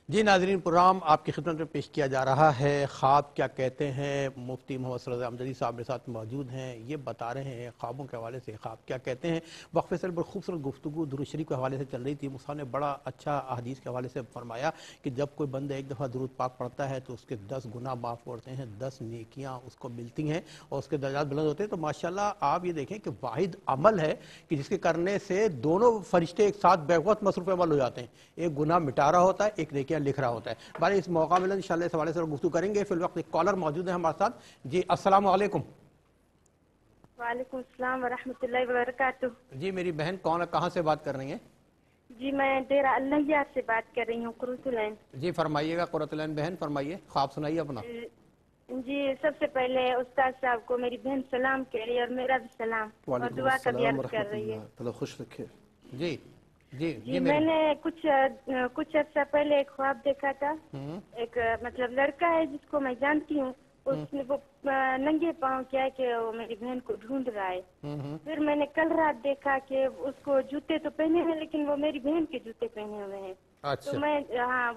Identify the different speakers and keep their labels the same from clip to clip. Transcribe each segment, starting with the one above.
Speaker 1: جی ناظرین، پروگرام آپ کی خدمت میں پیش کیا جا رہا ہے خواب کیا کہتے ہیں۔ مفتی محمد صلی اللہ علیہ وسلم صاحب میرے ساتھ موجود ہیں، یہ بتا رہے ہیں خوابوں کے حوالے سے خواب کیا کہتے ہیں۔ وقفے سے بڑی خوبصورت گفتگو درود شریف کے حوالے سے چل رہی تھی۔ مصطفیٰ نے بڑا اچھا احادیث کے حوالے سے فرمایا کہ جب کوئی بندہ ایک دفعہ درود پاک پڑھتا ہے تو اس کے 10 گناہ معاف ہوتے ہیں، 10 نیکیاں اس کو ملتی ہیں اور اس کے درجات بلند ہوتے ہیں۔ تو ماشاءاللہ آپ یہ دیکھیں کہ واحد عمل ہے کہ جس کے کرنے سے دونوں فرشتے ایک ساتھ بیک وقت مصروف عمل ہو جاتے ہیں، ایک گناہ مٹا رہا ہوتا ہے، ایک نیکیاں لکھ رہا ہوتا ہے۔ بارے اس موقع ملا انشاءاللہ اس حوالے سے گفتگو کریں گے۔ فی الوقت ایک کالر موجود ہے ہمارے ساتھ۔ جی السلام علیکم۔
Speaker 2: وعلیکم السلام ورحمۃ اللہ وبرکاتہ۔
Speaker 1: جی میری بہن کون ہے، کہاں سے بات کر رہی ہیں؟
Speaker 2: جی میں ڈیرہ اللہیہ سے بات کر رہی ہوں، قرۃ العین۔
Speaker 1: جی فرمائیے گا قرۃ العین بہن، فرمائیے، خواب سنائیے اپنا۔
Speaker 2: جی سب سے پہلے استاد صاحب کو میری بہن سلام کہہ رہی ہے اور میرا بھی سلام اور دعا کا بھی عرض کر رہی ہے۔
Speaker 3: اللہ خوش رکھے۔
Speaker 1: جی جی
Speaker 2: جی میں نے کچھ عرصہ پہلے ایک خواب دیکھا تھا۔ ایک مطلب لڑکا ہے جس کو میں جانتی ہوں، اس نے وہ ننگے پاؤں کیا ہے کہ وہ میری بہن کو ڈھونڈ رہا ہے۔ پھر میں نے کل رات دیکھا کہ اس کو جوتے تو پہنے ہیں لیکن وہ میری بہن کے جوتے پہنے ہوئے ہیں۔ تو میں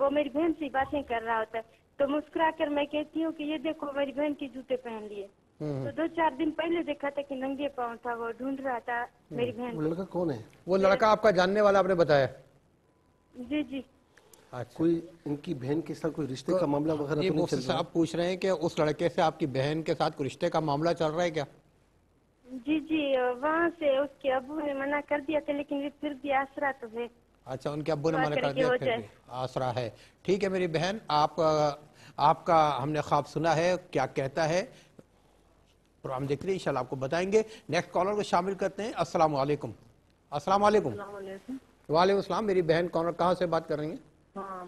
Speaker 2: وہ میری بہن سے باتیں کر رہا ہوتا ہے تو مسکرا کر میں کہتی ہوں کہ یہ دیکھو میری بہن کے جوتے پہن لیے۔ تو 2-4 دن پہلے دیکھا تھا کہ ننگے پاؤں تھا، وہ ڈھونڈ رہا تھا میری بہن۔
Speaker 3: وہ لڑکا کون ہے؟
Speaker 1: وہ لڑکا آپ کا جاننے والا آپ نے بتایا؟
Speaker 2: جی جی۔
Speaker 3: کوئی ان کی بہن کے ساتھ کوئی رشتے کا معاملہ وغیرہ
Speaker 1: جی
Speaker 3: تو نہیں
Speaker 1: مفتی
Speaker 3: چل رہا؟
Speaker 1: صاحب پوچھ رہے ہیں کہ اس لڑکے سے آپ کی بہن کے ساتھ کوئی رشتے کا معاملہ چل رہا ہے کیا؟
Speaker 2: جی جی، وہاں سے اس کے ابو نے منع کر دیا تھا لیکن پھر بھی آسرا تو ہے۔
Speaker 1: اچھا ان کے ابو نے منع کر دیا، پھر بھی آسرا ہے۔ ٹھیک ہے میری بہن، آپ کا ہم نے خواب سنا ہے، کیا کہتا ہے پروگرام دیکھ رہے ہیں، انشاءاللہ آپ کو بتائیں گے۔ نیکسٹ کالر کو شامل کرتے ہیں۔ السلام علیکم۔ السلام علیکم۔ وعلیکم السلام۔ میری بہن کہاں سے بات کر رہی ہیں؟
Speaker 4: ہاں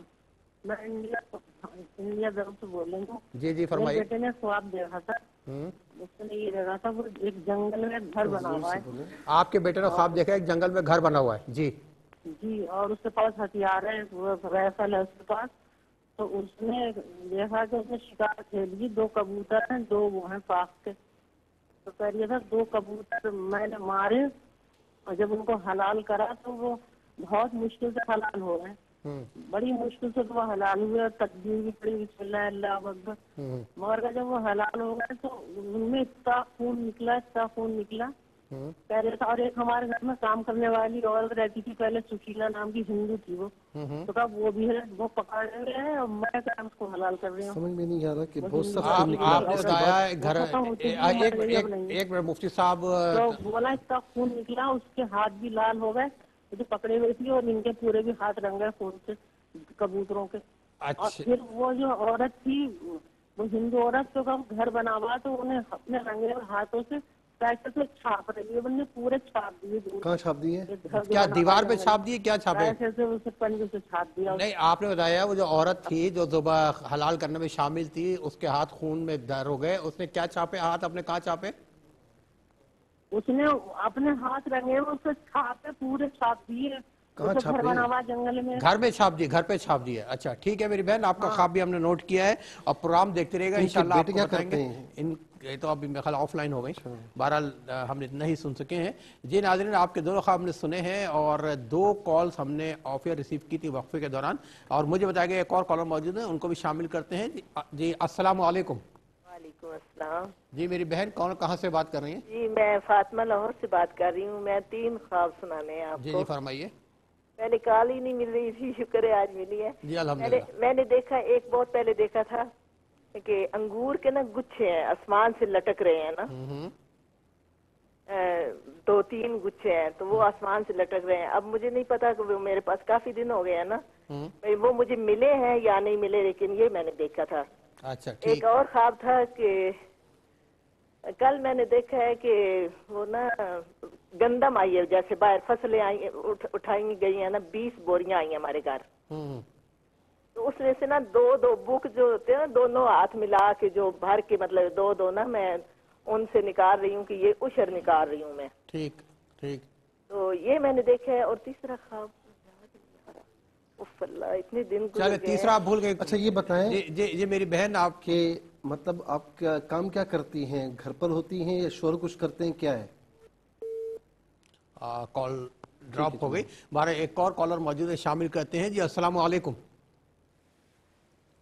Speaker 4: میں انڈیا سے بول رہی ہوں۔
Speaker 1: جی جی فرمائیے۔
Speaker 4: بیٹے نے خواب دیکھا تھا، اس نے یہ دیکھا تھا وہ ایک جنگل میں گھر بنا ہوا ہے۔
Speaker 1: آپ کے بیٹے نے خواب دیکھا ایک جنگل میں گھر بنا ہوا ہے؟ جی
Speaker 4: جی، اور اس کے پاس ہتھیار ہے، وہ رائفل ہے اس کے پاس۔ تو اس نے دیکھا کہ اس نے شکار کھیل لی، 2 کبوتر ہیں، 2 وہ ہیں پاک کے۔ تو کہہ رہا تھا 2 کبوتر میں نے مارے اور جب ان کو حلال کرا تو وہ بہت مشکل سے حلال ہو گئے، بڑی مشکل سے وہ حلال ہوئے اور تکبیر بھی پڑی، بسم اللہ اللہ اکبر۔ مگر جب وہ حلال ہو گئے تو ان میں اتنا خون نکلا کہہ رہے تھا۔ اور ایک ہمارے گھر میں کام کرنے والی عورت رہتی تھی پہلے، سشیلا نام کی، ہندو تھی وہ، تو کہا وہ بھی ہے، وہ پکڑ رہے ہیں اور میں اس کو حلال کر رہی ہوں۔
Speaker 3: سمجھ میں نہیں آ رہا کہ بہت سخت
Speaker 1: آپ نے بتایا گھر ایک منٹ مفتی صاحب
Speaker 4: تو بولا اتنا خون نکلا، اس کے ہاتھ بھی لال ہو گئے جو پکڑے ہوئے تھی اور ان کے پورے بھی ہاتھ رنگے خون سے کبوتروں کے۔ اور پھر وہ جو عورت تھی وہ ہندو عورت تو گھر بنا ہوا تو انہیں اپنے رنگے ہاتھوں سے پیسے سے چھاپ رہی ہے، نے پورے چھاپ دیے۔
Speaker 3: کہاں چھاپ دیے؟
Speaker 1: کیا دیوار پہ چھاپ دیے؟ کیا چھاپے؟
Speaker 4: پیسے سے اسے پنجے سے چھاپ دیا۔
Speaker 1: نہیں آپ نے بتایا وہ جو عورت تھی جو ذبح حلال کرنے میں شامل تھی، اس کے ہاتھ خون میں در ہو گئے، اس نے کیا چھاپے ہاتھ اپنے؟ کہاں چھاپے؟
Speaker 4: اس نے اپنے ہاتھ رنگے اسے چھاپے پورے چھاپ دیے۔ گھر بنا ہوا جنگل میں،
Speaker 1: گھر میں چھاپ دیے، گھر پہ چھاپ دیے۔ اچھا ٹھیک ہے میری بہن، آپ کا خواب بھی ہم نے نوٹ کیا ہے اور پروگرام دیکھتے رہے گا انشاءاللہ آپ کو بتائیں گے۔ یہ تو ابھی میرے خیال آف لائن ہو گئی، بہرحال ہم نے اتنا ہی سن سکے ہیں۔ جی ناظرین، آپ کے دونوں خواب ہم نے سنے ہیں اور 2 کالز ہم نے آف ایئر ریسیو کی تھی وقفے کے دوران، اور مجھے بتایا گیا ایک اور کالر موجود ہیں، ان کو بھی شامل کرتے ہیں۔ جی السلام علیکم۔
Speaker 5: وعلیکم السلام۔
Speaker 1: جی میری بہن کہاں سے بات کر رہی ہیں؟
Speaker 5: جی میں فاطمہ لاہور سے بات کر رہی ہوں، میں 3 خواب سنانے ہیں آپ کو۔
Speaker 1: جی فرمائیے۔
Speaker 5: میں نے کال ہی نہیں مل رہی تھی، شکر ہے آج ملی ہے۔
Speaker 1: جی الحمدللہ۔
Speaker 5: میں نے دیکھا ایک بہت پہلے دیکھا تھا کہ انگور کے نا گچھے ہیں، آسمان سے لٹک رہے ہیں نا، 2-3 گچھے ہیں تو وہ آسمان سے لٹک رہے ہیں۔ اب مجھے نہیں پتا کہ وہ میرے پاس کافی دن ہو گئے ہیں نا، وہ مجھے ملے ہیں یا نہیں ملے، لیکن یہ میں نے دیکھا تھا۔
Speaker 1: اچھا
Speaker 5: ایک اور خواب تھا کہ کل میں نے دیکھا ہے کہ وہ نا گندم آئی ہے، جیسے باہر فصلیں آئی اٹھائی گئی ہیں نا، 20 بوریاں آئی ہیں ہمارے گھر، تو اس میں سے نا 2 بک جو ہوتے ہیں نا، دونوں ہاتھ ملا کے جو بھر کے مطلب 2 نا، میں ان سے نکال رہی ہوں کہ یہ عشر نکال رہی ہوں میں۔
Speaker 1: ٹھیک ٹھیک۔
Speaker 5: تو یہ میں نے دیکھا ہے۔ اور تیسرا خواب اللہ اتنے دن
Speaker 1: چلے تیسرا آپ بھول گئے۔
Speaker 3: اچھا یہ بتائیں
Speaker 1: جی میری بہن، آپ
Speaker 3: کے مطلب آپ کا کام کیا کرتی ہیں؟ گھر پر ہوتی ہیں یا شوہر کچھ کرتے ہیں، کیا ہے؟
Speaker 1: کال ڈراپ ہو گئی، ہمارا ایک اور کالر موجود ہے، شامل کرتے ہیں۔ جی السلام علیکم۔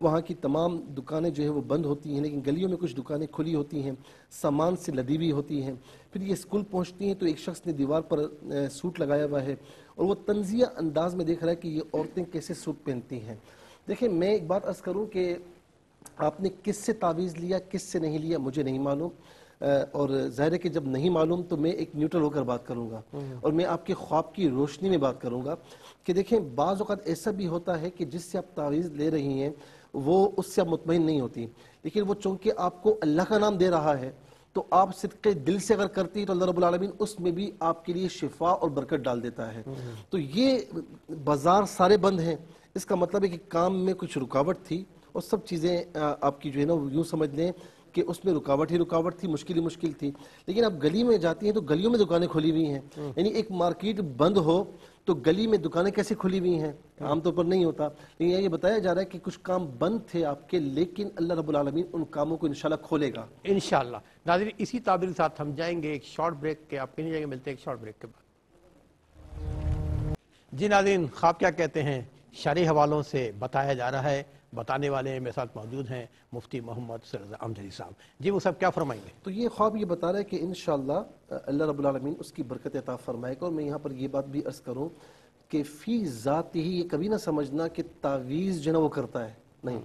Speaker 3: وہاں کی تمام دکانیں جو ہے وہ بند ہوتی ہیں، لیکن گلیوں میں کچھ دکانیں کھلی ہوتی ہیں، سامان سے لدی ہوئی ہوتی ہیں۔ پھر یہ اسکول پہنچتی ہیں تو ایک شخص نے دیوار پر سوٹ لگایا ہوا ہے اور وہ طنزیہ انداز میں دیکھ رہا ہے کہ یہ عورتیں کیسے سوٹ پہنتی ہیں۔ دیکھیں میں ایک بات عرض کروں کہ آپ نے کس سے تعویذ لیا کس سے نہیں لیا مجھے نہیں معلوم، اور ظاہر ہے کہ جب نہیں معلوم تو میں ایک نیوٹرل ہو کر بات کروں گا اور میں آپ کے خواب کی روشنی میں بات کروں گا کہ دیکھیں بعض اوقات ایسا بھی ہوتا ہے کہ جس سے آپ تعویذ لے رہی ہیں وہ اس سے آپ مطمئن نہیں ہوتی، لیکن وہ چونکہ آپ کو اللہ کا نام دے رہا ہے تو آپ صدقے دل سے اگر کرتی تو اللہ رب العالمین اس میں بھی آپ کے لیے شفا اور برکت ڈال دیتا ہے۔ تو یہ بازار سارے بند ہیں، اس کا مطلب ہے کہ کام میں کچھ رکاوٹ تھی اور سب چیزیں آپ کی جو ہے نا یوں سمجھ لیں کہ اس میں رکاوٹ ہی رکاوٹ تھی، مشکل ہی مشکل تھی۔ لیکن اب گلی میں جاتی ہیں تو گلیوں میں دکانیں کھلی ہوئی ہیں، یعنی ایک مارکیٹ بند ہو تو گلی میں دکانیں کیسے کھلی ہوئی ہیں، عام طور پر نہیں ہوتا، لیکن یہ بتایا جا رہا ہے کہ کچھ کام بند تھے آپ کے، لیکن اللہ رب العالمین ان کاموں کو انشاءاللہ کھولے گا
Speaker 1: انشاءاللہ۔ ناظرین اسی تعبیر کے ساتھ ہم جائیں گے ایک شارٹ بریک کے، آپ کہیں جائیں گے، ملتے ہیں ایک شارٹ بریک کے بعد۔ جی ناظرین، خواب کیا کہتے ہیں شرعی حوالوں سے بتایا جا رہا ہے، بتانے والے میرے ساتھ موجود ہیں مفتی محمد سر امجدی صاحب۔ جی وہ صاحب کیا فرمائیں گے؟
Speaker 3: تو یہ خواب یہ بتا رہا ہے کہ انشاءاللہ اللہ رب العالمین اس کی برکت عطا فرمائے گا۔ اور میں یہاں پر یہ بات بھی عرض کروں کہ فی ذات ہی یہ کبھی نہ سمجھنا کہ تعویذ جو ہے نا وہ کرتا ہے، نہیں،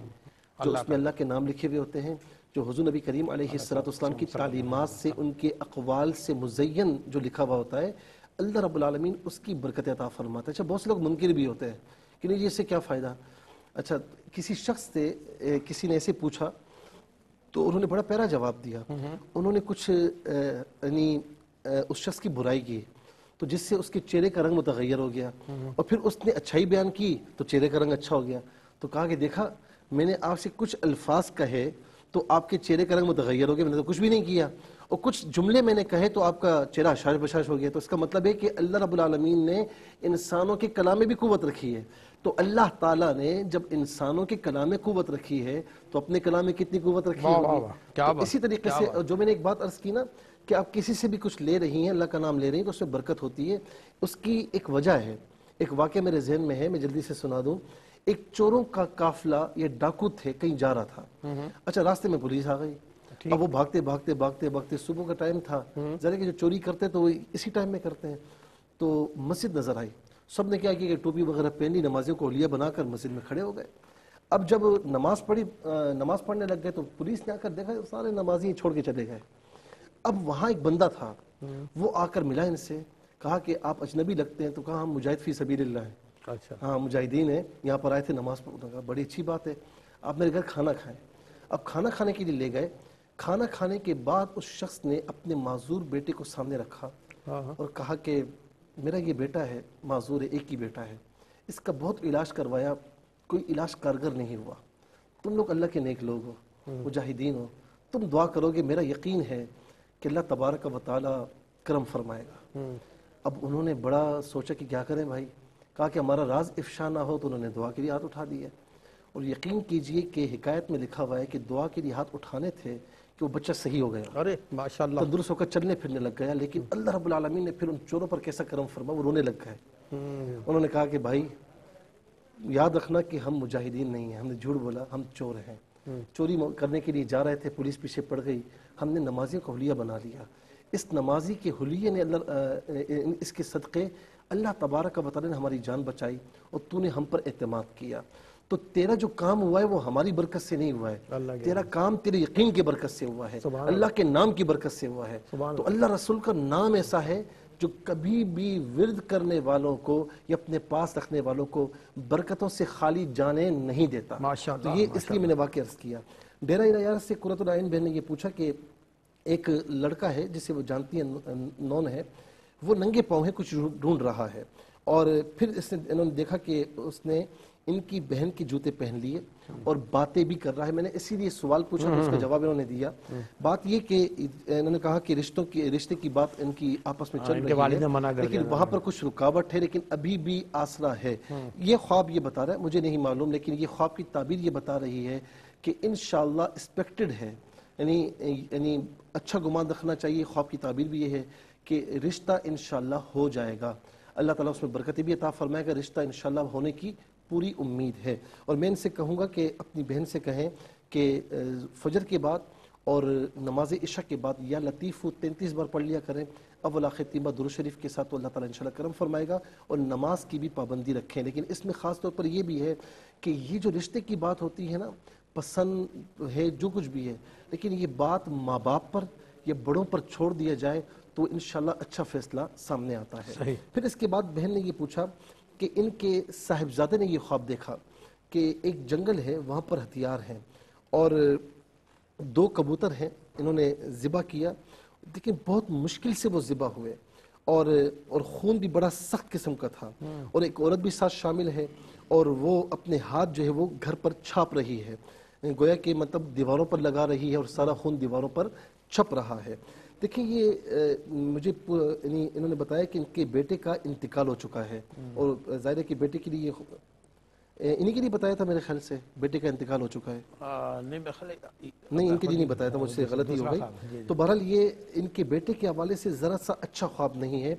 Speaker 3: جو اس میں اللہ کے نام لکھے ہوئے ہوتے ہیں، جو حضور نبی کریم علیہ السلام کی تعلیمات سے ان کے اقوال سے مزین جو لکھا ہوا ہوتا ہے، اللہ رب العالمین اس کی برکت عطا فرماتا ہے۔ اچھا بہت سے لوگ منکر بھی ہوتے ہیں کہ نہیں جی اس سے کیا فائدہ۔ اچھا کسی شخص سے کسی نے ایسے پوچھا تو انہوں نے بڑا پیارا جواب دیا، انہوں نے کچھ یعنی اس شخص کی برائی کی تو جس سے اس کے چہرے کا رنگ متغیر ہو گیا، اور پھر اس نے اچھائی بیان کی تو چہرے کا رنگ اچھا ہو گیا۔ تو کہا کہ دیکھا میں نے آپ سے کچھ الفاظ کہے تو آپ کے چہرے کا رنگ متغیر ہو گیا، میں نے تو کچھ بھی نہیں کیا، اور کچھ جملے میں نے کہے تو آپ کا چہرہ اشاش بشاش ہو گیا۔ تو اس کا مطلب ہے کہ اللہ رب العالمین نے انسانوں کے کلام میں بھی قوت رکھی ہے، تو اللہ تعالیٰ نے جب انسانوں کے کلام میں قوت رکھی ہے تو اپنے کلام میں کتنی قوت رکھی ہوگی۔ اسی طریقے سے جو میں نے ایک بات عرض کی نا کہ آپ کسی سے بھی کچھ لے رہی ہیں، اللہ کا نام لے رہی ہیں تو اس میں برکت ہوتی ہے، اس کی ایک وجہ ہے۔ ایک واقعہ میرے ذہن میں ہے، میں جلدی سے سنا دوں۔ ایک چوروں کا قافلہ، یہ ڈاکو تھے، کہیں جا رہا تھا، اچھا راستے میں پولیس آ گئی، اب وہ بھاگتے بھاگتے بھاگتے بھاگتے، صبح کا ٹائم تھا، ذرا کہ جو چوری کرتے تو وہ اسی ٹائم میں کرتے ہیں، تو مسجد نظر آئی، سب نے کیا کہ ٹوپی وغیرہ پہنی، نمازیوں کو اولیاء بنا کر مسجد میں کھڑے ہو گئے۔ اب جب نماز پڑھنے لگ گئے تو پولیس نے آ کر دیکھا سارے نمازی چھوڑ کے چلے گئے۔ اب وہاں ایک بندہ تھا، وہ آ کر ملا ان سے، کہا کہ آپ اجنبی لگتے ہیں، تو کہا ہم مجاہد فی سبیل اللہ ہیں،
Speaker 1: اچھا
Speaker 3: ہاں مجاہدین ہیں، یہاں پر آئے تھے نماز پڑھنے کا، بڑی اچھی بات ہے، آپ میرے گھر کھانا کھائیں۔ اب کھانا کھانے کے لیے لے گئے، کھانا کھانے کے بعد اس شخص نے اپنے معذور بیٹے کو سامنے رکھا اور کہا کہ میرا یہ بیٹا ہے، معذور ہے، ایک ہی بیٹا ہے، اس کا بہت علاج کروایا، کوئی علاج کارگر نہیں ہوا، تم لوگ اللہ کے نیک لوگ ہو، مجاہدین ہو، تم دعا کرو گے، میرا یقین ہے کہ اللہ تبارک و تعالی کرم فرمائے گا۔ اب انہوں نے بڑا سوچا کہ کیا کریں بھائی، کہا کہ ہمارا راز افشا نہ ہو، تو انہوں نے دعا کے لیے ہاتھ اٹھا دیا، اور یقین کیجئے کہ حکایت میں لکھا ہوا ہے کہ دعا کے لیے ہاتھ اٹھانے تھے کہ وہ بچہ صحیح ہو گیا،
Speaker 1: ارے ماشاءاللہ،
Speaker 3: تندرست ہو کر چلنے پھرنے لگ گیا۔ لیکن اللہ رب العالمین نے پھر ان چوروں پر کیسا کرم فرما، وہ رونے لگ گئے۔ انہوں نے کہا کہ بھائی یاد رکھنا کہ ہم مجاہدین نہیں ہیں، ہم نے جھوٹ بولا، ہم چور ہیں، چوری کرنے کے لیے جا رہے تھے، پولیس پیچھے پڑ گئی، ہم نے نمازیوں کو حلیہ بنا لیا، اس نمازی کے حلیے نے اس کے صدقے اللہ تبارک و تعالی نے ہماری جان بچائی، اور تو نے ہم پر اعتماد کیا، تو تیرا جو کام ہوا ہے وہ ہماری برکت سے نہیں ہوا ہے، تیرا کام تیرے یقین کی برکت سے ہوا ہے، اللہ کے نام کی برکت سے ہوا ہے۔ تو اللہ رسول کا نام ایسا ہے جو کبھی بھی ورد کرنے والوں کو یا اپنے پاس رکھنے والوں کو برکتوں سے خالی جانے نہیں دیتا۔ تو یہ اس لیے میں نے واقعہ عرض کیا۔ ڈیرہ ہیرا سے قرۃ العین بہن نے یہ پوچھا کہ ایک لڑکا ہے جسے وہ جانتی ہیں، نون ہے، وہ ننگے پاؤں ہے، کچھ ڈھونڈ رہا ہے، اور پھر انہوں نے دیکھا کہ اس نے ان کی بہن کے جوتے پہن لیے اور باتیں بھی کر رہا ہے۔ میں نے اسی لیے سوال پوچھا تو اس کا جواب انہوں نے دیا۔ بات یہ کہ انہوں نے کہا کہ رشتے کی بات ان کی آپس میں چل رہی ہے، لیکن وہاں پر کچھ رکاوٹ ہے، لیکن ابھی بھی آسرا ہے۔ یہ خواب یہ بتا رہا ہے، مجھے نہیں معلوم، لیکن یہ خواب کی تعبیر یہ بتا رہی ہے کہ انشاءاللہ ایکسپیکٹڈ ہے، یعنی اچھا گمان رکھنا چاہیے۔ خواب کی تعبیر بھی یہ ہے کہ رشتہ انشاءاللہ ہو جائے گا، اللہ تعالیٰ اس میں برکتیں بھی عطا فرمائے گا، رشتہ انشاءاللہ ہونے کی پوری امید ہے. اور میں ان سے کہوں گا کہ اپنی بہن سے کہیں کہ فجر کے بعد اور نماز عشاء کے بعد یا لطیف 33 بار پڑھ لیا کریں اول آخر 3 بار درود شریف کے ساتھ، تو اللہ تعالیٰ انشاءاللہ کرم فرمائے گا. اور نماز کی بھی پابندی رکھیں. لیکن اس میں خاص طور پر یہ بھی ہے کہ یہ جو رشتے کی بات ہوتی ہے نا، پسند ہے جو کچھ بھی ہے، لیکن یہ بات ماں باپ پر یا بڑوں پر چھوڑ دیا جائے تو انشاءاللہ اچھا فیصلہ سامنے آتا ہے.
Speaker 1: صحیح.
Speaker 3: پھر اس کے بعد بہن نے یہ پوچھا کہ ان کے صاحبزادے نے یہ خواب دیکھا کہ ایک جنگل ہے، وہاں پر ہتھیار ہیں اور 2 کبوتر ہیں، انہوں نے ذبح کیا، لیکن بہت مشکل سے وہ ذبح ہوئے اور خون بھی بڑا سخت قسم کا تھا، اور ایک عورت بھی ساتھ شامل ہے اور وہ اپنے ہاتھ جو ہے وہ گھر پر چھاپ رہی ہے، گویا کہ مطلب دیواروں پر لگا رہی ہے اور سارا خون دیواروں پر چھپ رہا ہے. دیکھیں یہ مجھے انہوں نے بتایا کہ ان کے بیٹے کا انتقال ہو چکا ہے، اور ظاہر ہے کہ بیٹے کے لیے انہی کے لیے بتایا تھا میرے خیال سے بیٹے کا انتقال ہو چکا ہے. نہیں ان کے لیے نہیں بتایا تھا، مجھ سے غلطی ہو گئی. تو بہرحال یہ ان کے بیٹے کے حوالے سے ذرا سا اچھا خواب نہیں ہے.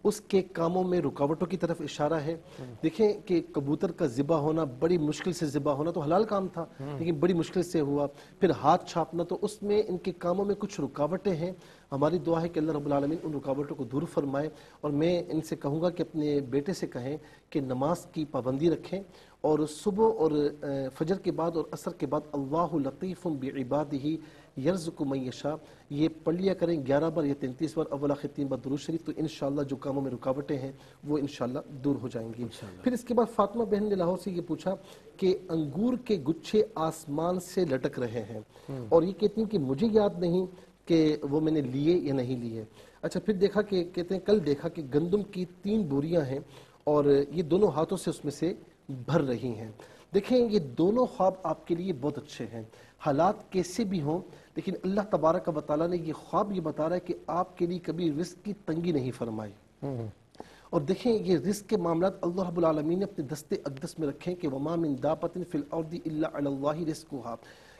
Speaker 3: اس کے کاموں میں رکاوٹوں کی طرف اشارہ ہے. دیکھیں کہ کبوتر کا ذبح ہونا، بڑی مشکل سے ذبح ہونا تو حلال کام تھا، لیکن بڑی مشکل سے ہوا. پھر ہاتھ چھاپنا، تو اس میں ان کے کاموں میں کچھ رکاوٹیں ہیں. ہماری دعا ہے کہ اللہ رب العالمین ان رکاوٹوں کو دور فرمائے. اور میں ان سے کہوں گا کہ اپنے بیٹے سے کہیں کہ نماز کی پابندی رکھیں، اور صبح اور فجر کے بعد اور عصر کے بعد اللہ لطیف بعبادہ یرزق من یشاء یہ پڑھ لیا کریں 11 بار یا 33 بار اول آخر 3 بار درود شریف. تو انشاءاللہ جو کاموں میں رکاوٹیں ہیں وہ انشاءاللہ دور ہو جائیں گی. پھر اس کے بعد فاطمہ بہن نے لاہور سے یہ پوچھا کہ انگور کے گچھے آسمان سے لٹک رہے ہیں، اور یہ کہتی ہیں کہ مجھے یاد نہیں کہ وہ میں نے لیے یا نہیں لیے. اچھا پھر دیکھا کہ کہتے ہیں کل دیکھا کہ گندم کی 3 بوریاں ہیں اور یہ دونوں ہاتھوں سے اس میں سے بھر رہی ہیں. دیکھیں یہ دونوں خواب آپ کے لیے بہت اچھے ہیں، حالات کیسے بھی ہوں، لیکن اللہ تبارک و تعالیٰ نے یہ خواب یہ بتا رہا ہے کہ آپ کے لیے کبھی رزق کی تنگی نہیں فرمائی. اور دیکھیں یہ رزق کے معاملات اللہ رب العالمین نے اپنے دستے اقدس میں رکھیں کہ وما من دابۃ فی الارض الا علی اللہ رزقها.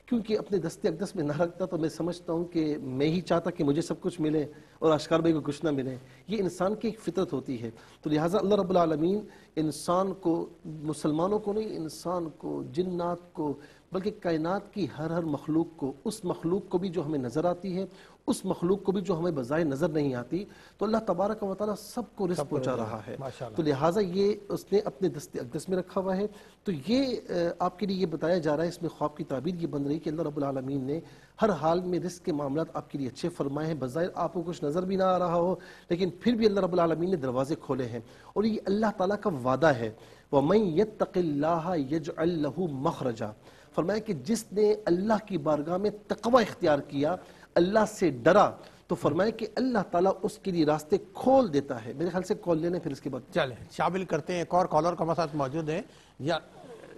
Speaker 3: کیونکہ اپنے دستے اقدس میں نہ رکھتا تو میں سمجھتا ہوں کہ میں ہی چاہتا کہ مجھے سب کچھ ملے اور اشکار بھائی کو کچھ نہ ملے. یہ انسان کی ایک فطرت ہوتی ہے. تو لہٰذا اللہ رب العالمین انسان کو، مسلمانوں کو نہیں، انسان کو، جنات کو، بلکہ کائنات کی ہر مخلوق کو، اس مخلوق کو بھی جو ہمیں نظر آتی ہے، اس مخلوق کو بھی جو ہمیں بظاہر نظر نہیں آتی، تو اللہ تبارک و تعالیٰ سب کو رزق پہنچا رہا ہے. تو لہٰذا یہ اس نے اپنے دستے اقدس میں رکھا ہوا ہے. تو یہ آپ کے لیے یہ بتایا جا رہا ہے، اس میں خواب کی تعبیر یہ بن رہی کہ اللہ رب العالمین نے ہر حال میں رزق کے معاملات آپ کے لیے اچھے فرمائے ہیں. بظاہر آپ کو کچھ نظر بھی نہ آ رہا ہو، لیکن پھر بھی اللہ رب العالمین نے دروازے کھولے ہیں. اور یہ اللہ تعالیٰ کا وعدہ ہے، وَمَن يَتَّقِ اللَّهَ يَجْعَلْ لَهُ مَخْرَجًا. فرمایا کہ جس نے اللہ کی بارگاہ میں تقوی اختیار کیا، اللہ سے ڈرا، تو فرمایا کہ اللہ تعالیٰ اس کے لیے راستے کھول دیتا ہے. میرے خیال سے کال لینے پھر اس کے بعد
Speaker 1: چلیں شامل کرتے ہیں ایک اور کالر کا ہمارے ساتھ موجود ہے. یا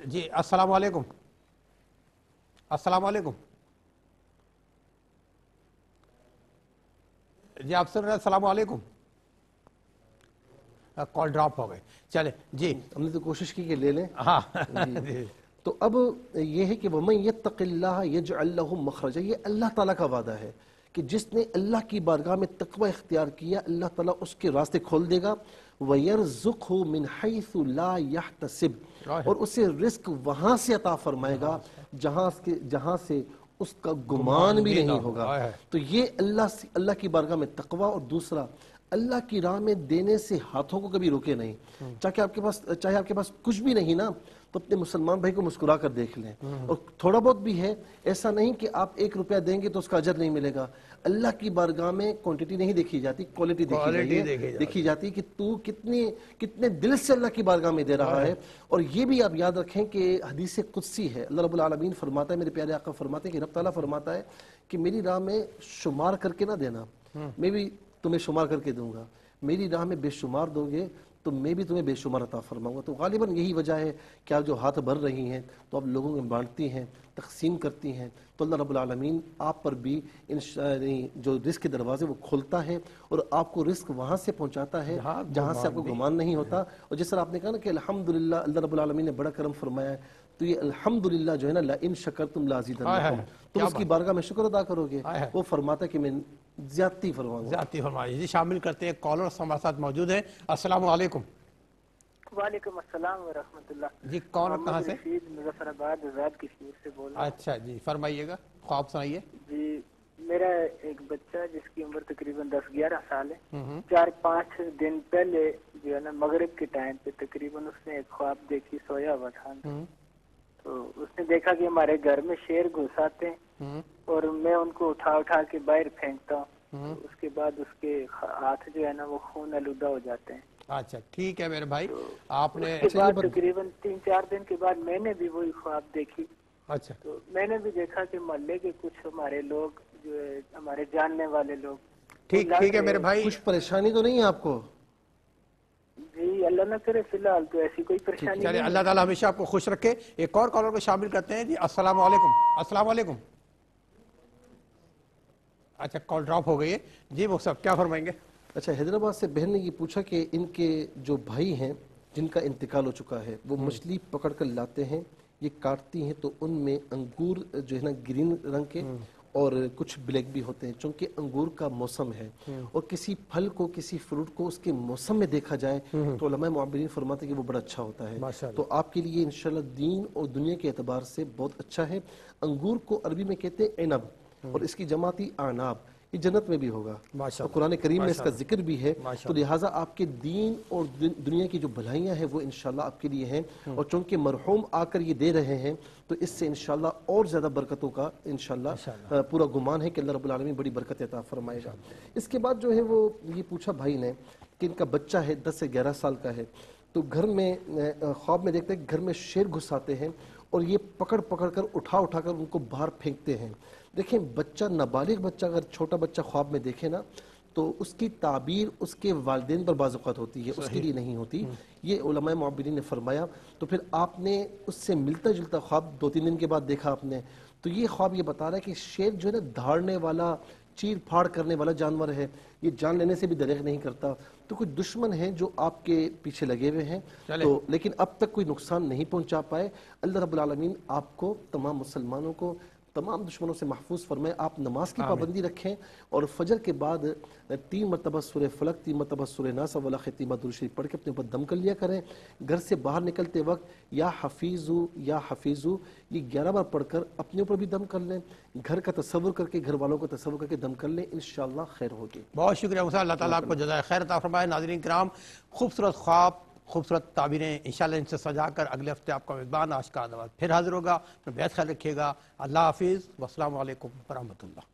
Speaker 1: جی السلام علیکم. السلام علیکم جی، آپ سن رہے ہیں؟ السلام علیکم. کال ڈراپ ہو گئے. چلیں جی،
Speaker 3: ہم نے تو کوشش کی کہ لے لیں.
Speaker 1: ہاں
Speaker 3: تو اب یہ ہے کہ وَمَن يَتَّقِ اللَّهَ يَجْعَلْ لَهُ مَخْرَجًا. یہ اللہ تعالیٰ کا وعدہ ہے کہ جس نے اللہ کی بارگاہ میں تقوی اختیار کیا، اللہ تعالیٰ اس کے راستے کھول دے گا. وَيَرْزُقْهُ مِنْ حَيْثُ لَا يَحْتَسِبْ. اور اسے رزق وہاں سے عطا فرمائے گا جہاں سے اس کا گمان بھی نہیں ہوگا. تو یہ اللہ کی بارگاہ میں تقوی، اور دوسرا اللہ کی راہ میں دینے سے ہاتھوں کو کبھی روکے نہیں. چاہے آپ کے پاس کچھ بھی نہیں نا، تو اپنے مسلمان بھائی کو مسکرا کر دیکھ لیں. اور تھوڑا بہت بھی ہے، ایسا نہیں کہ آپ 1 روپیہ دیں گے تو اس کا اجر نہیں ملے گا. اللہ کی بارگاہ میں کوانٹٹی نہیں دیکھی جاتی، کوالٹی دیکھی جاتی کہ تو کتنے دل سے اللہ کی بارگاہ میں دے رہا ہے. اور یہ بھی آپ یاد رکھیں کہ حدیث قدسی ہے، اللہ رب العالمین فرماتا ہے، میرے پیارے آقا فرماتے ہیں کہ رب تعالیٰ فرماتا ہے کہ میری راہ میں شمار کر کے نہ دینا، میں بھی تمہیں شمار کر کے دوں گا. میری راہ میں بے شمار دو گے تو میں بھی تمہیں بے شمار عطا فرماؤں گا. تو غالباً یہی وجہ ہے کہ آپ جو ہاتھ بھر رہی ہیں تو آپ لوگوں میں بانٹتی ہیں، تقسیم کرتی ہیں. تو اللہ رب العالمین آپ پر بھی جو رزق کے دروازے وہ کھولتا ہے، اور آپ کو رزق وہاں سے پہنچاتا ہے جہاں سے آپ کو گمان نہیں ہوتا. اور جس طرح آپ نے کہا نا کہ الحمدللہ اللہ رب العالمین نے بڑا کرم فرمایا ہے، تو یہ الحمدللہ جو ہے نا، لَإِن شَكَرْتُمْ لَأَزِيدَنَّكُمْ، تم اس کی بارگاہ میں شکر ادا کرو گے، وہ فرماتا ہے کہ میں زیادتی فرماؤں گا.
Speaker 1: زیادتی فرمائیے. جی شامل کرتے ہیں کالر ہمارے ساتھ موجود ہیں. السلام علیکم.
Speaker 6: وعلیکم السلام ورحمۃ اللہ.
Speaker 1: جی کون اور کہاں سے؟
Speaker 6: رشید مظفر آباد آزاد کشمیر سے بول رہا ہوں.
Speaker 1: اچھا جی فرمائیے گا، خواب سنائیے.
Speaker 6: جی میرا ایک بچہ جس کی عمر تقریباً 10-11 سال ہے، 4-5 دن پہلے جو ہے نا مغرب کے ٹائم پہ تقریباً اس نے ایک خواب دیکھی، سویا ہوا تھا تو اس نے دیکھا کہ ہمارے گھر میں شیر گھس آتے ہیں اور میں ان کو اٹھا کے باہر پھینکتا ہوں. اس کے بعد اس کے ہاتھ جو ہے نا وہ خون آلودہ ہو جاتے ہیں.
Speaker 1: اچھا ٹھیک ہے میرے بھائی، آپ نے
Speaker 6: اس کے بعد تقریباً 3-4 دن کے بعد میں نے بھی وہی خواب دیکھی.
Speaker 1: اچھا
Speaker 6: تو میں نے بھی دیکھا کہ محلے کے کچھ ہمارے لوگ جو ہے ہمارے جاننے والے لوگ.
Speaker 1: ٹھیک ہے میرے بھائی.
Speaker 3: کچھ پریشانی تو نہیں ہے آپ کو؟
Speaker 6: جی اللہ نہ کرے، فی الحال تو ایسی کوئی پریشانی
Speaker 1: چلے
Speaker 6: نہیں.
Speaker 1: اللہ تعالیٰ ہمیشہ آپ کو خوش رکھے. ایک اور کالر کو شامل کرتے ہیں. جی السلام علیکم. السلام علیکم. اچھا کال ڈراپ ہو گئی ہے. جی وہ صاحب کیا فرمائیں گے؟
Speaker 3: اچھا حیدرآباد سے بہن نے یہ پوچھا کہ ان کے جو بھائی ہیں جن کا انتقال ہو چکا ہے وہ مچھلی پکڑ کر لاتے ہیں، یہ کاٹتی ہیں تو ان میں انگور جو ہے نا گرین رنگ کے اور کچھ بلیک بھی ہوتے ہیں. چونکہ انگور کا موسم ہے اور کسی پھل کو کسی فروٹ کو اس کے موسم میں دیکھا جائے تو علماء معبرین فرماتے ہیں کہ وہ بڑا اچھا ہوتا ہے. تو آپ کے لیے انشاءاللہ دین اور دنیا کے اعتبار سے بہت اچھا ہے. انگور کو عربی میں کہتے ہیں عنب اور اس کی جماعتی اعناب، یہ جنت میں بھی ہوگا. تو قرآن کریم میں اس کا ذکر بھی ہے. تو لہٰذا آپ کے دین اور دنیا کی جو بھلائیاں ہیں وہ انشاءاللہ آپ کے لیے ہیں. اور چونکہ مرحوم آ کر یہ دے رہے ہیں تو اس سے انشاءاللہ اور زیادہ برکتوں کا انشاءاللہ پورا گمان ہے کہ اللہ رب العالمین بڑی برکت عطا فرمائے گا. اس کے بعد جو ہے وہ یہ پوچھا بھائی نے کہ ان کا بچہ ہے 10 سے 11 سال کا ہے، تو گھر میں خواب میں دیکھتے ہیں کہ گھر میں شیر گھس آتے ہیں اور یہ پکڑ کر اٹھا کر ان کو باہر پھینکتے ہیں. دیکھیں بچہ، نابالغ بچہ اگر چھوٹا بچہ خواب میں دیکھے نا تو اس کی تعبیر اس کے والدین پر بعض اوقات ہوتی ہے، اس کے لیے نہیں ہوتی. یہ علماء معبرین نے فرمایا. تو پھر آپ نے اس سے ملتا جلتا خواب 2-3 دن کے بعد دیکھا آپ نے، تو یہ خواب یہ بتا رہا ہے کہ شیر جو ہے نا دھاڑنے والا، چیر پھاڑ کرنے والا جانور ہے، یہ جان لینے سے بھی دریغ نہیں کرتا. تو کچھ دشمن ہیں جو آپ کے پیچھے لگے ہوئے ہیں تو لیکن اب تک کوئی نقصان نہیں پہنچا پائے. اللہ رب العالمین آپ کو، تمام مسلمانوں کو تمام دشمنوں سے محفوظ فرمائے. آپ نماز کی پابندی رکھیں اور فجر کے بعد 3 مرتبہ سورہ فلق، 3 مرتبہ سورہ ناس والا ختیمہ درود شریف پڑھ کے اپنے اوپر دم کر لیا کریں. گھر سے باہر نکلتے وقت یا حفیظو یا حفیظو یہ 11 بار پڑھ کر اپنے اوپر بھی دم کر لیں. گھر کا تصور کر کے، گھر والوں کو تصور کر کے دم کر لیں، انشاءاللہ خیر ہوگی.
Speaker 1: بہت شکریہ موسیٰ. اللہ تعالیٰ آپ کو جزائے خیر عطا فرمائے. ناظرین کرام، خوبصورت خواب، خوبصورت تعبیریں انشاءاللہ ان سے سجا کر اگلے ہفتے آپ کا میزبان آشکار دعوت پھر حاضر ہوگا. اپنا بہت خیال رکھیے گا. اللہ حافظ. والسلام علیکم ورحمۃ اللہ.